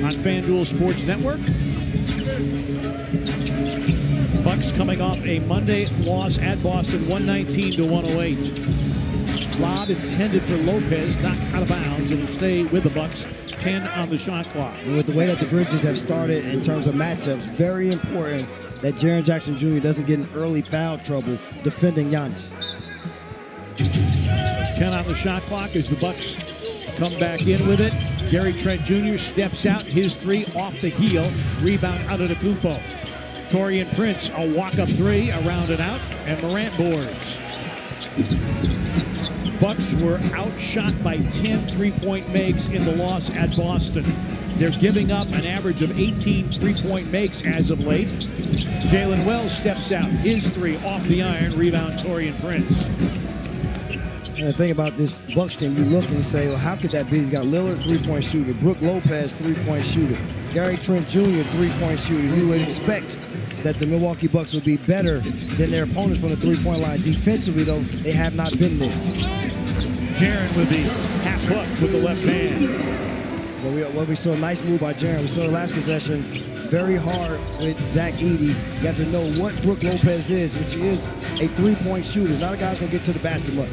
on FanDuel Sports Network. Bucks coming off a Monday loss at Boston, 119-108. Lob intended for Lopez, knocked out of bounds. It'll stay with the Bucks. 10 on the shot clock. And with the way that the Grizzlies have started in terms of matchups, very important that Jaren Jackson Jr. doesn't get in early foul trouble defending Giannis. 10 on the shot clock as the Bucks come back in with it. Gary Trent Jr. steps out, his three off the heel. Rebound out of the Kupo. Taurean Prince, a walk-up three, around and out, and Morant boards. Bucks were outshot by 10 three-point makes in the loss at Boston. They're giving up an average of 18 three-point makes as of late. Jalen Wells steps out, his three off the iron, rebound Taurean Prince. And the thing about this Bucks team, you look and you say, well, how could that be? You got Lillard, three-point shooter, Brook Lopez, three-point shooter, Gary Trent Jr., three-point shooter. You would expect that the Milwaukee Bucks would be better than their opponents from the three-point line. Defensively, though, they have not been there. Jaren with the half hook with the left hand. Well, we saw a nice move by Jaren. We saw the last possession very hard with Zach Edey. You have to know what Brook Lopez is, which is a three-point shooter. Not a guy who's going to get to the basket much.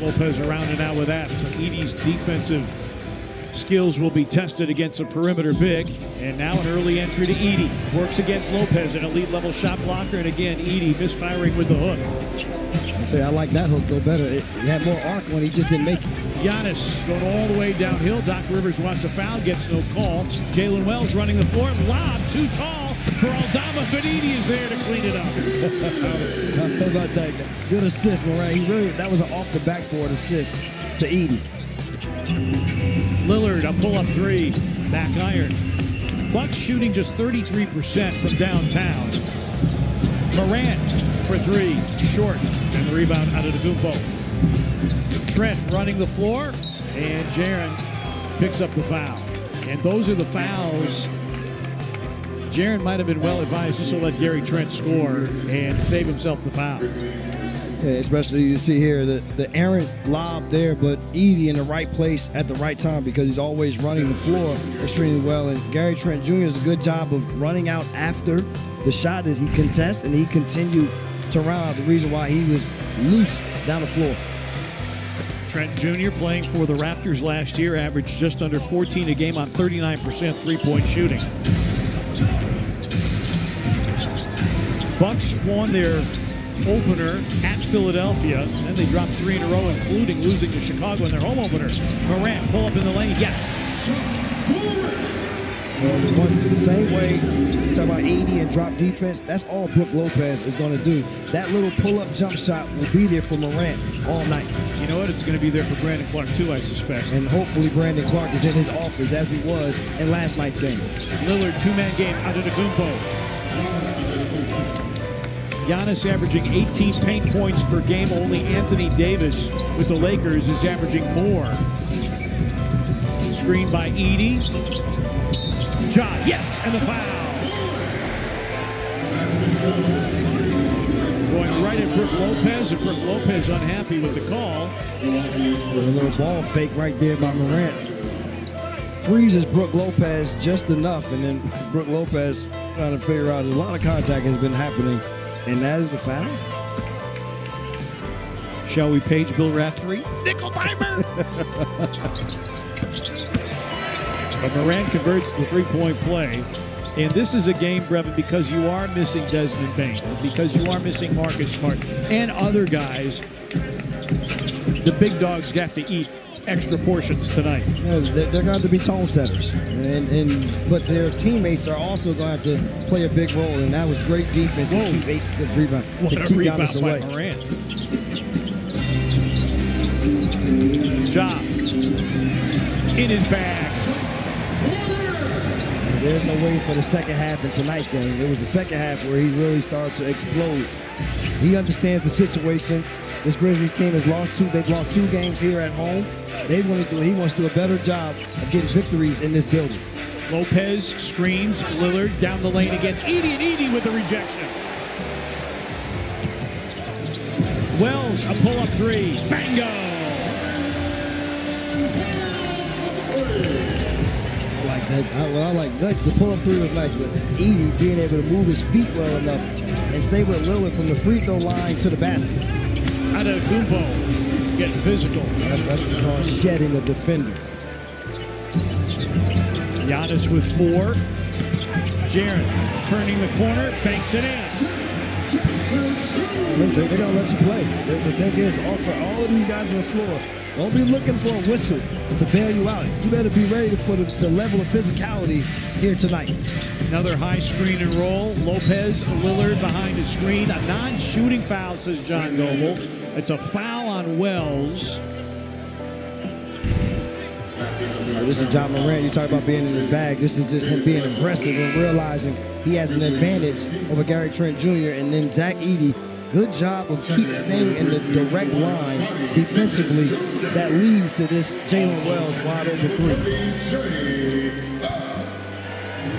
Lopez around and out with that. So Edey's defensive skills will be tested against a perimeter big. And now an early entry to Edey. Works against Lopez, an elite level shot blocker. And again, Edey misfiring with the hook. I like that hook though better. It had more arc when he just didn't make it. Giannis going all the way downhill. Doc Rivers wants a foul, gets no call. Jalen Wells running the floor. Lob too tall for Aldama, but Edey is there to clean it up. How about that? Good assist, Morant. That was an off the backboard assist to Edey. Lillard, a pull-up three, back iron. Bucks shooting just 33% from downtown. Morant for three, short, and the rebound out of the Kupo. Trent running the floor, and Jaren picks up the foul. And those are the fouls. Jaren might have been well advised just to let Gary Trent score and save himself the foul. Okay, especially you see here the errant lob there, but Edey in the right place at the right time because he's always running the floor extremely well. And Gary Trent Jr. does a good job of running out after the shot that he contests, and he continued to round out the reason why he was loose down the floor. Trent Jr. playing for the Raptors last year, averaged just under 14 a game on 39% three-point shooting. Bucks won their opener at Philadelphia, and they dropped three in a row, including losing to Chicago in their home opener. Morant pull up in the lane, yes. Well, the same way you talk about Edey and drop defense, that's all Brook Lopez is going to do. That little pull-up jump shot will be there for Morant all night. You know what? It's going to be there for Brandon Clark, too, I suspect. And hopefully Brandon Clark is in his office as he was in last night's game. Lillard, two-man game out of the Kupo. Giannis averaging 18 paint points per game. Only Anthony Davis with the Lakers is averaging more. Screen by Edey. Ja, yes, and the foul. Going right at Brook Lopez, and Brook Lopez unhappy with the call. There's a little ball fake right there by Morant. Freezes Brook Lopez just enough, and then Brook Lopez trying to figure out a lot of contact has been happening, and that is the foul. Shall we page Bill Raftery? Nickel timer! But Morant converts the three-point play. And this is a game, Brevin, because you are missing Desmond Bane, because you are missing Marcus Smart and other guys. The big dogs have to eat extra portions tonight. Yeah, they're going to be tone setters, but their teammates are also going to play a big role, and that was great defense to keep the rebound. What to a keep rebound Giannis away. by Morant. Ja in his bag. There's no way for the second half in tonight's game. It was the second half where he really started to explode. He understands the situation. This Grizzlies team has lost two. They've lost 2 games here at home. He wants to do a better job of getting victories in this building. Lopez screens Lillard down the lane against Edey, and Edey with the rejection. Wells, a pull-up three. Bango! Like What I like the pull-up three was nice, but Edey being able to move his feet well enough and stay with Lillard from the free throw line to the basket. Antetokounmpo getting physical. That's called shedding a defender. Giannis with 4. Jaren turning the corner, banks it in. They're going to let you play. The thing is, offer all of these guys on the floor. Don't be looking for a whistle to bail you out. You better be ready for the level of physicality here tonight. Another high screen and roll. Lopez, Lillard behind the screen. A non-shooting foul, says John Noble. It's a foul on Wells. This is John Morant. You talk about being in his bag. This is just him being aggressive and realizing he has an advantage over Gary Trent Jr. And then Zach Edey, good job of staying in the direct line defensively that leads to this Jalen Wells wide open 3.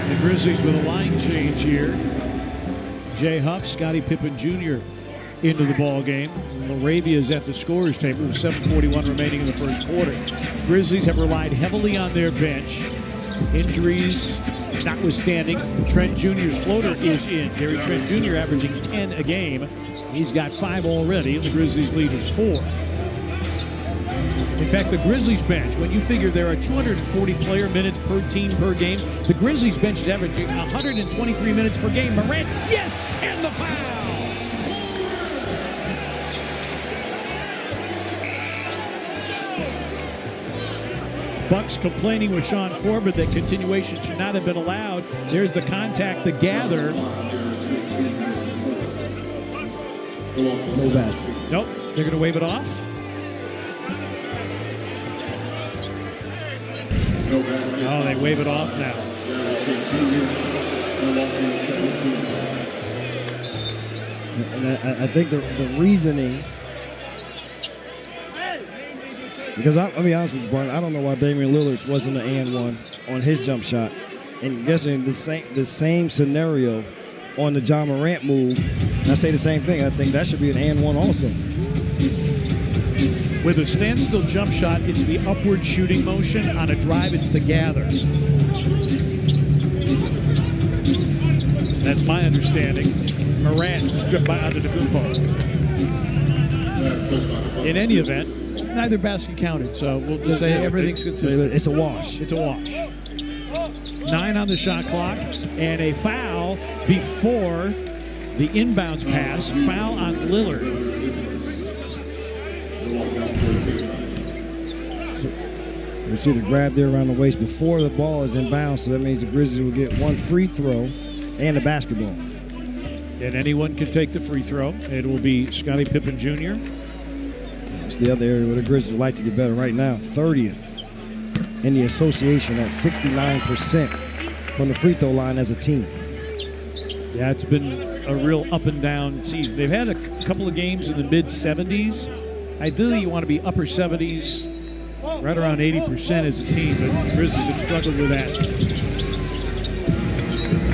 The Grizzlies with a line change here. Jay Huff, Scottie Pippen Jr. into the ball game. Moravia is at the scorer's table with 7:41 remaining in the first quarter. Grizzlies have relied heavily on their bench. Injuries notwithstanding, Trent Jr.'s floater is in. Gary Trent Jr. averaging 10 a game. He's got 5 already, and the Grizzlies' lead is 4. In fact, the Grizzlies bench, when you figure there are 240 player minutes per team per game, the Grizzlies bench is averaging 123 minutes per game. Morant, yes, and the foul! Bucks complaining with Sean Corbett that continuation should not have been allowed. There's the contact, the gather. No basket. Nope, they're going to wave it off. Oh, they wave it off now. And I think the reasoning, because I'll be honest with you, Brian, I don't know why Damian Lillard wasn't an and one on his jump shot. And guessing the same scenario on the John Morant move, and I say the same thing. I think that should be an and one also. With a standstill jump shot, it's the upward shooting motion. On a drive, it's the gather. That's my understanding. Morant stripped by Antetokounmpo. In any event, neither basket counted, so we'll just say everything's consistent. It's a wash. It's a wash. 9 on the shot clock, and a foul before the inbounds pass. Foul on Lillard. We see the grab there around the waist before the ball is inbounds, so that means the Grizzlies will get one free throw and a basketball. And anyone can take the free throw. It will be Scottie Pippen Jr. It's the other area where the Grizzlies would like to get better right now. 30th in the association at 69% from the free throw line as a team. Yeah, it's been a real up and down season. They've had a couple of games in the mid-70s. Ideally, you want to be upper 70s, right around 80% as a team, but the Grizzlies have struggled with that.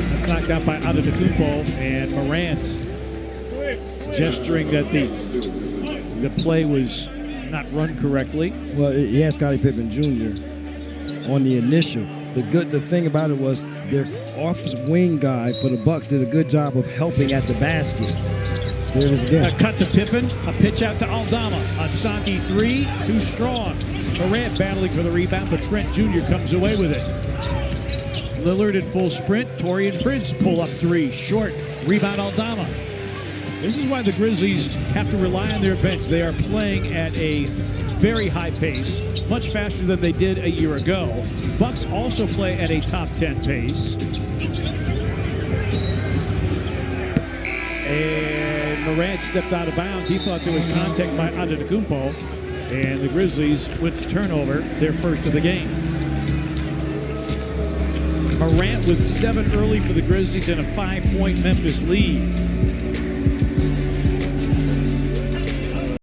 That's knocked out by Antetokounmpo, and Morant gesturing that the play was not run correctly. Well, he had Scottie Pippen Jr. on the initial. The thing about it was their off-wing guy for the Bucks did a good job of helping at the basket. There it is again. A cut to Pippen, a pitch out to Aldama. A Saki 3, too strong. Morant battling for the rebound, but Trent Jr. comes away with it. Lillard in full sprint. Taurean Prince pull up 3, short. Rebound Aldama. This is why the Grizzlies have to rely on their bench. They are playing at a very high pace, much faster than they did a year ago. Bucks also play at a top 10 pace. And Morant stepped out of bounds. He thought there was contact by Antetokounmpo. And the Grizzlies with the turnover, their first of the game. Morant with 7 early for the Grizzlies and a 5-point Memphis lead.